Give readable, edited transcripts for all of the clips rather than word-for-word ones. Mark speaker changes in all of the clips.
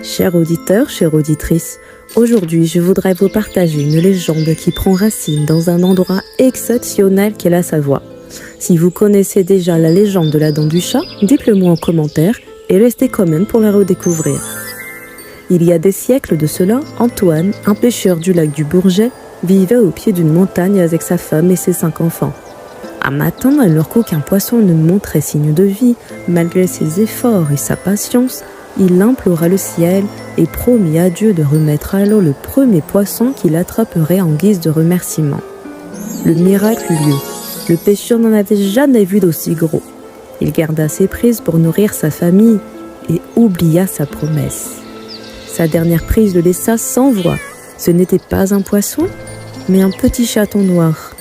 Speaker 1: Chers auditeurs, chères auditrices, aujourd'hui je voudrais vous partager une légende qui prend racine dans un endroit exceptionnel qu'est la Savoie. Si vous connaissez déjà la légende de la dent du chat, dites-le moi en commentaire et restez quand même pour la redécouvrir. Il y a des siècles de cela, Antoine, un pêcheur du lac du Bourget, vivait au pied d'une montagne avec sa femme et ses 5 enfants. Un matin, alors qu'aucun poisson ne montrait signe de vie, malgré ses efforts et sa patience, il implora le ciel et promit à Dieu de remettre alors le premier poisson qu'il attraperait en guise de remerciement. Le miracle eut lieu. Le pêcheur n'en avait jamais vu d'aussi gros. Il garda ses prises pour nourrir sa famille et oublia sa promesse. Sa dernière prise le laissa sans voix. Ce n'était pas un poisson, mais un petit chaton noir.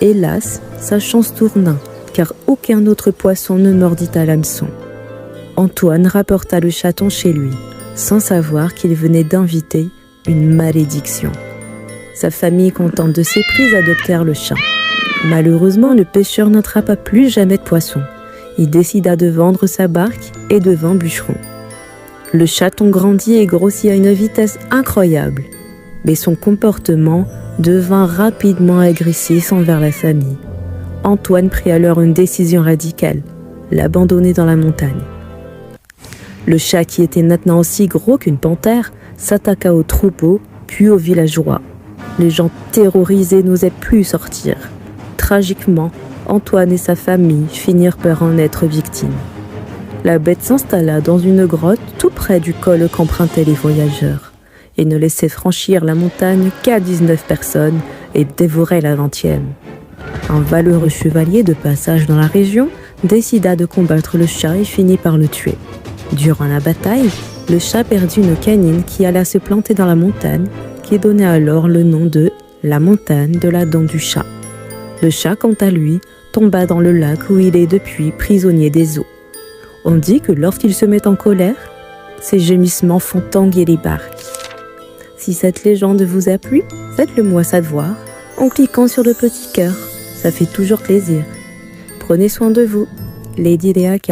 Speaker 1: Hélas, sa chance tourna, car aucun autre poisson ne mordit à l'hameçon. Antoine rapporta le chaton chez lui, sans savoir qu'il venait d'inviter une malédiction. Sa famille, contente de ses prises, adoptèrent le chat. Malheureusement, le pêcheur n'attrapa plus jamais de poisson. Il décida de vendre sa barque et devint bûcheron. Le chaton grandit et grossit à une vitesse incroyable, mais son comportement devint rapidement agressif envers la famille. Antoine prit alors une décision radicale, l'abandonner dans la montagne. Le chat, qui était maintenant aussi gros qu'une panthère, s'attaqua au troupeau, puis aux villageois. Les gens terrorisés n'osaient plus sortir. Tragiquement, Antoine et sa famille finirent par en être victimes. La bête s'installa dans une grotte tout près du col qu'empruntaient les voyageurs et ne laissait franchir la montagne qu'à 19 personnes et dévorait la 20e. Un valeureux chevalier de passage dans la région décida de combattre le chat et finit par le tuer. Durant la bataille, le chat perdit une canine qui alla se planter dans la montagne, qui donna alors le nom de la montagne de la dent du chat. Le chat, quant à lui, tomba dans le lac où il est depuis prisonnier des eaux. On dit que lorsqu'il se met en colère, ses gémissements font tanguer les barques. Si cette légende vous a plu, faites-le moi savoir en cliquant sur le petit cœur. Ça fait toujours plaisir. Prenez soin de vous. Lady Léaka.